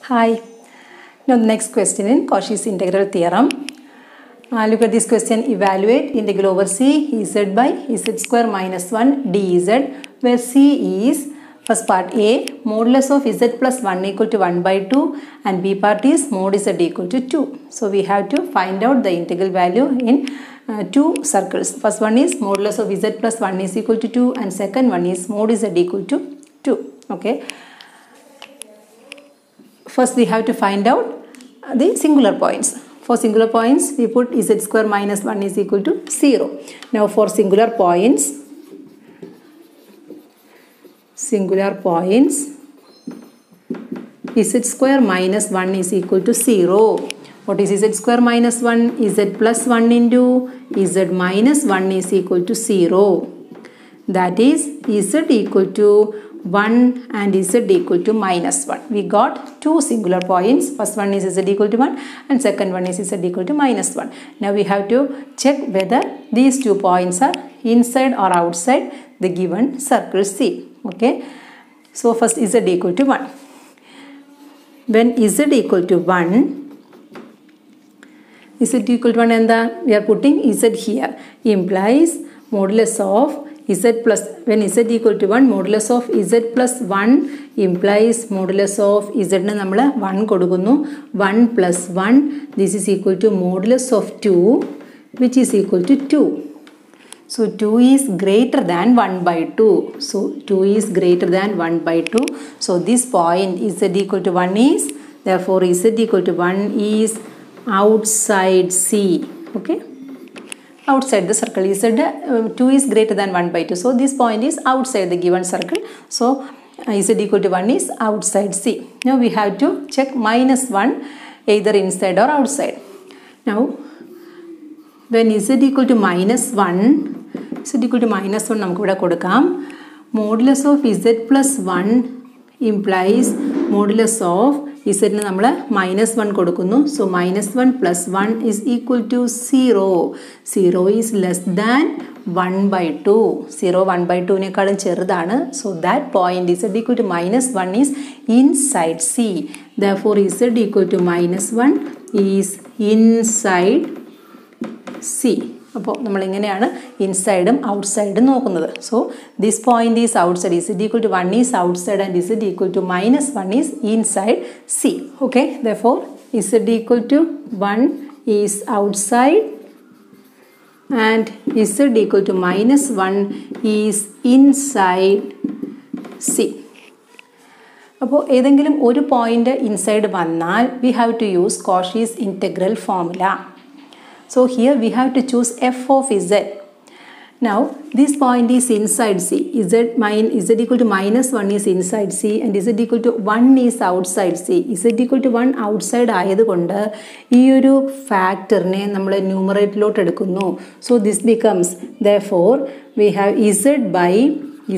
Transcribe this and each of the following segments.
Hi. Now the next question in Cauchy's integral theorem. Look at this question. Evaluate integral over c z by z square minus 1 dz, where c is first part a modulus of z plus 1 equal to 1 by 2 and b part is mod z equal to 2. So we have to find out the integral value in two circles. First one is modulus of z plus 1 is equal to 2 and second one is mod z equal to 2. Okay. First we have to find out the singular points. For singular points we put z square minus 1 is equal to 0. Now for singular points z square minus 1 is equal to 0. What is z square minus 1? Z plus 1 into z minus 1 is equal to 0. That is z equal to 1 and z equal to minus 1. We got two singular points. First one is z equal to 1 and second one is z equal to minus 1. Now we have to check whether these 2 points are inside or outside the given circle C. Okay. So first z equal to 1. When z equal to 1, and we are putting z here, implies modulus of z plus, when z equal to 1, modulus of z plus 1 implies modulus of z ne nammal 1 kodukunu, 1 plus 1, this is equal to modulus of 2, which is equal to 2. So 2 is greater than 1 by 2. So 2 is greater than 1 by 2. So this point z equal to 1 is, therefore z equal to 1 is outside C. Okay. Outside the circle. Z 2 is greater than 1 by 2. So this point is outside the given circle. So z equal to 1 is outside C. Now we have to check minus 1 either inside or outside. Now when z equal to minus 1, z equal to minus 1 namukku ivide kodukam. Modulus of z plus 1 implies modulus of z ne nammal minus 1 kodukunu. So minus 1 plus 1 is equal to 0. 0 is less than 1 by 2. 0 1 by 2 nekkalum cherudana. So that point z equal to minus 1 is inside C. Therefore z equal to minus 1 is inside C. അപ്പോൾ നമ്മൾ എങ്ങനെയാണ് ഇൻസൈഡും ഔട്ട്സൈഡും നോക്കുന്നത്. So this point is outside, z equal to 1 is outside and z equal to minus 1 is inside C. Okay, therefore z equal to 1 is outside and z equal to minus 1 is inside C. അപ്പോൾ ഏതെങ്കിലും ഒരു point inside വന്നാൽ we have to use Cauchy's integral formula. So here we have to choose f of z. Now this point is inside C. Z equal to minus 1 is inside C and z equal to 1 is outside C. Z equal to 1 outside ആയതുകൊണ്ട് ഈ ഒരു ഫാക്ടറിനെ നമ്മൾ ന്യൂമറേറ്ററിലോട്ട് എടുക്കുന്നു. So this becomes, therefore we have z by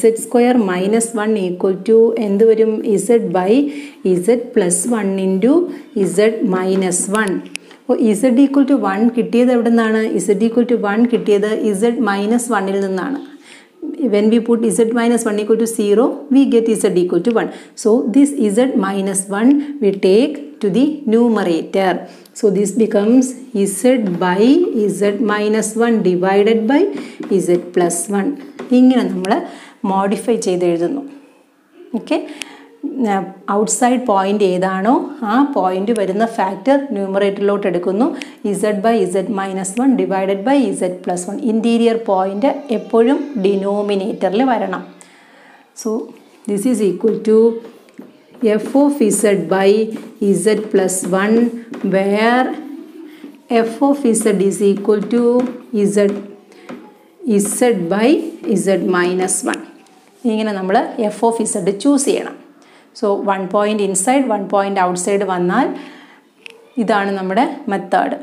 z square minus 1 equal to എന്ത് വരും? z by z plus 1 into z minus 1. അപ്പോൾ z equal to 1 കിട്ടിയത് എവിടെ നിന്നാണ്? z equal to 1 കിട്ടിയത് z minus 1 നിന്നാണ്. When we put z minus 1 equal to 0, we get z equal to 1. So this z minus 1 we take to the numerator. So this becomes z by z minus 1 divided by z plus 1. ഇങ്ങനെ നമ്മൾ modify ചെയ്ത് എഴുതുന്നു. Okay. Outside point ഏതാണോ ആ point വരുന്ന factor ന്യൂമറേറ്ററിലോട്ട് എടുക്കുന്നു. z by z minus 1 divided by z plus 1. Interior point എപ്പോഴും ഡിനോമിനേറ്ററിൽ വരണം. So this is equal to f of z by z plus 1 where f of z is equal to z by z minus 1. ഇങ്ങനെ നമ്മൾ f of z choose ചെയ്യണം. So 1 point inside 1 point outside വന്നാൽ ഇതാണ് നമ്മുടെ method.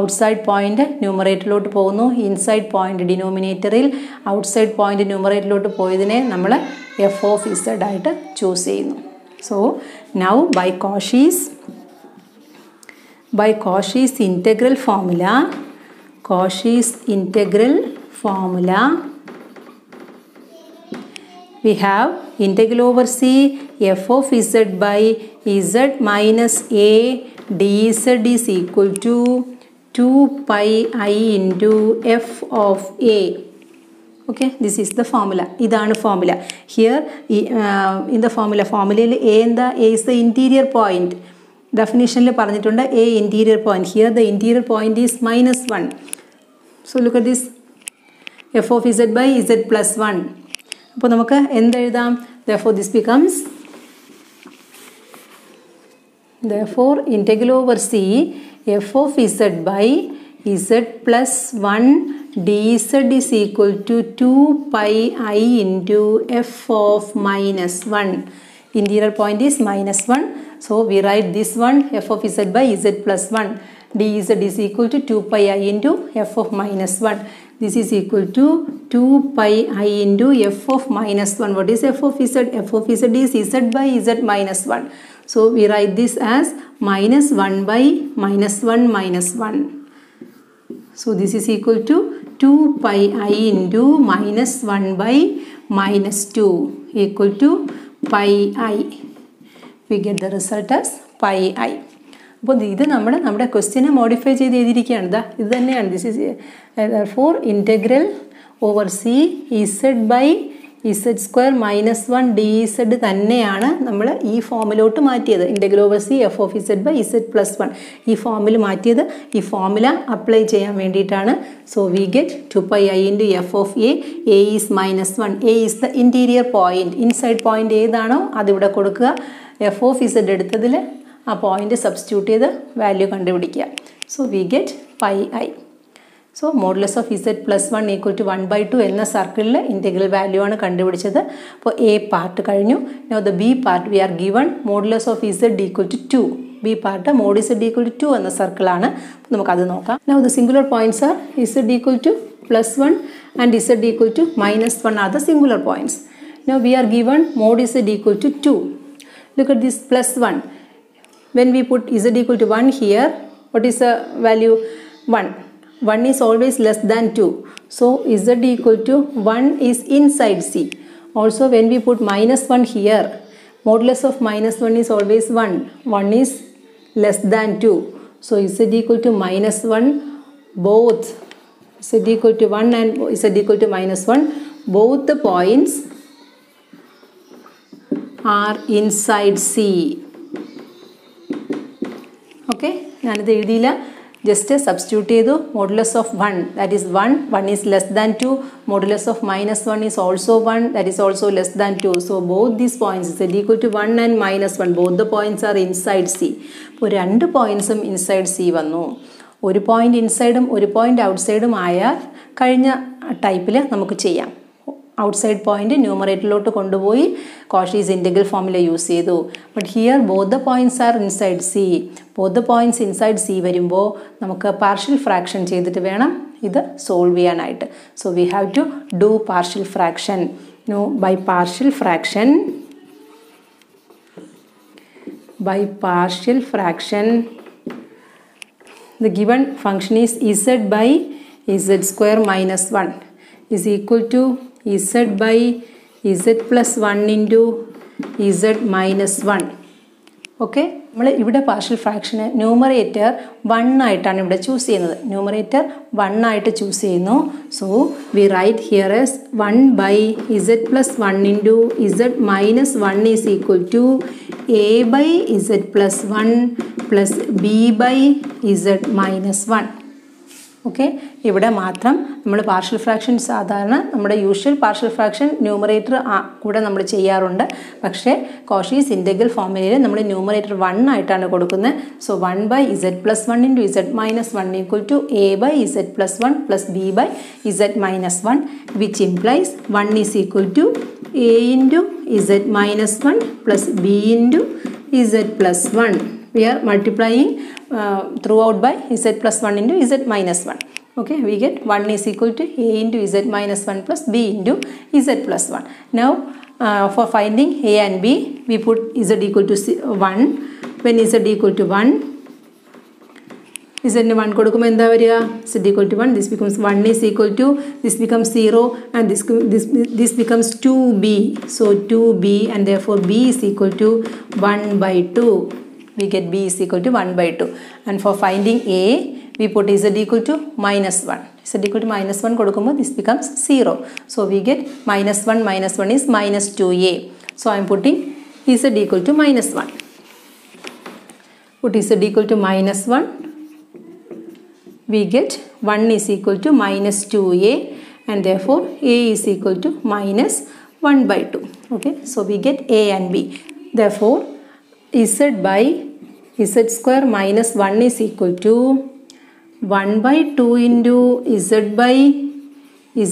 Outside point ന്യൂമറേറ്ററിലോട്ട് പോകുന്നു, inside point ഡിനോമിനേറ്ററിൽ, outside point ന്യൂമറേറ്ററിലോട്ട് പോയതിനെ നമ്മൾ എഫ് ഓഫ് ഇസഡ് ആയിട്ട് ചൂസ് ചെയ്യുന്നു. So now by Cauchy's integral formula we have integral over c f of z by z minus a dz is equal to 2 pi I into f of a. Okay, this is the formula. Idana formula. Here in the formula a is the interior point. Definition le paranjittunde a interior point. Here the interior point is minus 1. So look at this, f of z by z plus 1. അപ്പോൾ നമുക്ക് എന്ത് എഴുതാം? Therefore this becomes, therefore integral over c f of z by z plus 1 dz is equal to 2 pi I into f of minus 1. Interior point is minus 1. So we write this one, f of z by z plus 1 dz is equal to 2 pi I into f of minus 1. This is equal to 2 pi I into f of minus 1. What is f of z? f of z is z by z minus 1. So we write this as minus 1 by minus 1 minus 1. So this is equal to 2 pi I into minus 1 by minus 2 equal to pi I. We get the result as pi I. അപ്പോൾ ഇത് നമ്മുടെ ക്വസ്റ്റ്യനെ modify ചെയ്ത് എഴുതിയിരിക്കുകയാണ്. ഇത് തന്നെയാണ്. This is for integral over C z by z square minus 1 d z തന്നെയാണ് നമ്മൾ ഈ ഫോമിലോട്ട് മാറ്റിയത്. Integral over C f of z by z plus 1 ഈ ഫോമിൽ മാറ്റിയത് ഈ ഫോമുല അപ്ലൈ ചെയ്യാൻ വേണ്ടിയിട്ടാണ്. So we get 2 pi I into f of a is minus 1. A is the interior point. Inside point ഏതാണോ അതിവിടെ കൊടുക്കുക. എഫ് ഓഫ് ഇസഡ് എടുത്തതിൽ ആ പോയിൻ്റ് സബ്സ്റ്റിറ്റ്യൂട്ട് ചെയ്ത് വാല്യൂ കണ്ടുപിടിക്കുക. So we get pi i. So modulus of z plus 1 equal to 1/2 എന്ന സർക്കിളിൽ integral value ആണ് കണ്ടുപിടിച്ചത്. അപ്പോൾ എ പാർട്ട് കഴിഞ്ഞു. Now the B part we are given modulus of z equal to 2. B part mod z equal to 2 എന്ന സർക്കിളാണ്. നമുക്കത് നോക്കാം. Now the singular points are z equal to +1 and z equal to -1 are the singular points. Now we are given mod z equal to 2. Look at this +1. When we put z equal to 1 here, what is the value? 1. 1 is always less than 2. So z equal to 1 is inside C. Also when we put -1 here, modulus of -1 is always 1. 1 is less than 2. So z equal to -1, both z equal to 1 and z equal to -1, both the points are inside C. Okay, ഞാനിത് എഴുതിയില്ല, just substitute ചെയ്തു. Modulus of 1 that is 1. 1 is less than 2. Modulus of -1 is also 1 that is also less than 2. So both these points is equal to 1 and -1. Both the points are inside C. ഇപ്പോൾ 2 പോയിന്റ്സും inside C വന്നു. ഒരു point ഇൻസൈഡും ഒരു point ഔട്ട്സൈഡും ആയാൽ കഴിഞ്ഞ ടൈപ്പിൽ നമുക്ക് ചെയ്യാം. Outside point ന്യൂമറേറ്ററിലോട്ട് കൊണ്ടുപോയി കോഷീസ് ഇൻറ്റഗ്രൽ ഫോർമുല യൂസ് ചെയ്തു. But here both the points are inside C. Both the points inside C വരുമ്പോൾ നമുക്ക് പാർഷ്യൽ ഫ്രാക്ഷൻ ചെയ്തിട്ട് വേണം ഇത് സോൾവ് ചെയ്യാനായിട്ട്. So we have to do partial fraction. By partial fraction the given function is z by z square minus 1 is equal to z by z plus 1 into z minus 1. Okay, നമ്മൾ ഇവിടെ partial ഫ്രാക്ഷന് numerator 1 ആയിട്ടാണ് ഇവിടെ choose ചെയ്യുന്നത്. Numerator 1 ആയിട്ട് choose ചെയ്യുന്നു. So we write here as 1 by z plus 1 into z minus 1 is equal to a by z plus 1 plus b by z minus 1. Okay, ഇവിടെ മാത്രം നമ്മൾ പാർഷ്യൽ ഫ്രാക്ഷൻ സാധാരണ നമ്മുടെ യൂഷ്വൽ പാർഷ്യൽ ഫ്രാക്ഷൻ ന്യൂമറേറ്റർ കൂടെ നമ്മൾ ചെയ്യാറുണ്ട്. പക്ഷേ കോഷീസ് ഇൻറ്റഗ്രൽ ഫോർമുലയിൽ നമ്മൾ ന്യൂമറേറ്റർ 1 ആയിട്ടാണ് കൊടുക്കുന്നത്. So 1 by z plus 1 into z minus 1 equal to a by z plus 1 plus b by z minus 1, which implies 1 is equal to a into z minus 1 plus b into z plus 1. We are multiplying throughout by z plus 1 into z minus 1. Okay, we get 1 is equal to a into z minus 1 plus b into z plus 1. Now for finding a and b, we put z equal to 1. When z equal to 1, z ന് 1 കൊടുക്കുമ്പോൾ എന്താ വരിക z equal to 1 this becomes 1 is equal to this becomes 0 and this becomes 2b so 2b and therefore b is equal to 1 by 2 we get b is equal to 1 by 2 and for finding a we put z equal to minus 1 z equal to minus 1 കൊടുക്കുമ്പോൾ this becomes 0 so we get minus 1 is minus 2a so I am putting z equal to minus 1 put z equal to minus 1 we get 1 is equal to minus 2a and therefore a is equal to minus 1 by 2 okay so we get a and b therefore z by z square minus 1 is equal to 1 by 2 into z by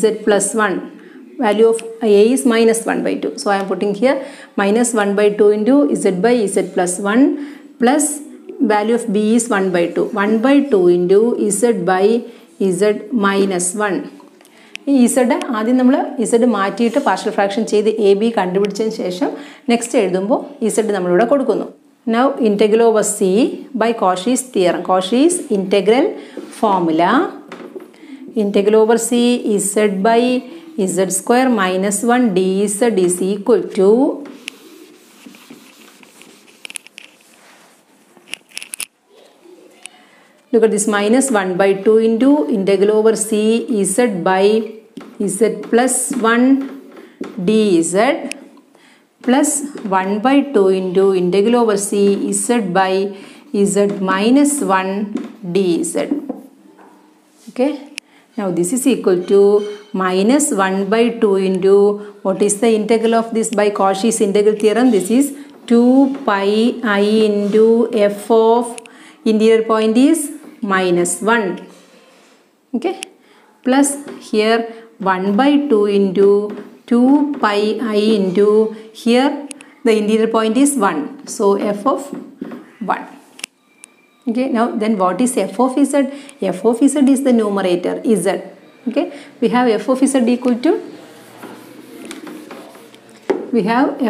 z plus 1 value of a is minus 1 by 2 so I am putting here minus 1 by 2 into z by z plus 1 plus value of b is 1 by 2 1 by 2 into z by z minus 1 ഈ z ആദ്യം നമ്മൾ z മാറ്റിയിട്ട് partial fraction ചെയ്ത് A B കണ്ടുപിടിച്ചതിന് ശേഷം next എഴുതുമ്പോൾ z നമ്മളിവിടെ കൊടുക്കുന്നു now integral over c by Cauchy's theorem Cauchy's integral formula integral over c z by z square minus 1 dz is equal to look at this minus 1 by 2 into integral over c z by z plus 1 dz plus 1 by 2 into integral over c z by z minus 1 dz okay now this is equal to minus 1 by 2 into what is the integral of this by Cauchy's integral theorem this is 2 pi I into f of interior point is minus 1 okay plus here 1 by 2 into 2 pi I into here the interior point is 1 so f of 1 okay now then what is f of z f of z is the numerator z okay we have f of z equal to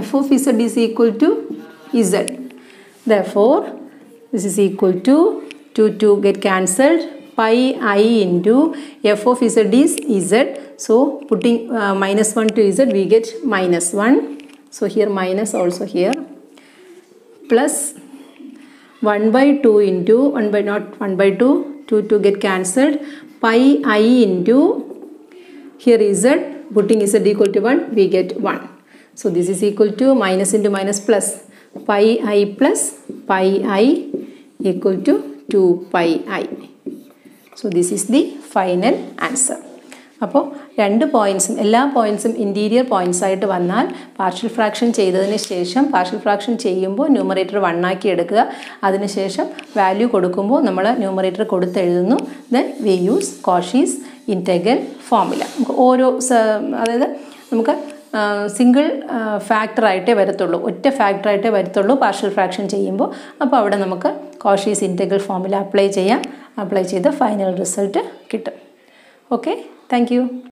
f of z is equal to z therefore this is equal to 2 get cancelled pi I into f of z is z so putting minus 1 to z we get minus 1 so here minus also here plus 1 by 2 into 1 by not 1 by 2 get cancelled pi I into here z putting z equal to 1 we get 1 so this is equal to minus into minus plus pi I plus pi I equal to 2 pi I so this is the final answer അപ്പോൾ രണ്ട് പോയിന്റ്സും എല്ലാ പോയിന്റ്സും interior points ആയിട്ട് വന്നാൽ partial fraction ചെയ്തതിന് ശേഷം partial fraction ചെയ്യുമ്പോൾ numerator 1 ആക്കി എടുക്കുക അതിനുശേഷം വാല്യൂ കൊടുക്കുമ്പോൾ നമ്മൾ ന്യൂമറേറ്റർ കൊടുത്ത് എഴുതുന്നു then we use Cauchy's integral formula നമുക്ക് ഓരോ അതായത് നമുക്ക് സിംഗിൾ ഫാക്ടറായിട്ടേ വരത്തുള്ളൂ ഒറ്റ ഫാക്ടറായിട്ടേ വരത്തുള്ളൂ പാർഷ്യൽ ഫ്രാക്ഷൻ ചെയ്യുമ്പോൾ അപ്പോൾ അവിടെ നമുക്ക് Cauchy's integral formula അപ്ലൈ ചെയ്യാം അപ്ലൈ ചെയ്ത് ഫൈനൽ റിസൾട്ട് കിട്ടും ഓക്കെ താങ്ക് യു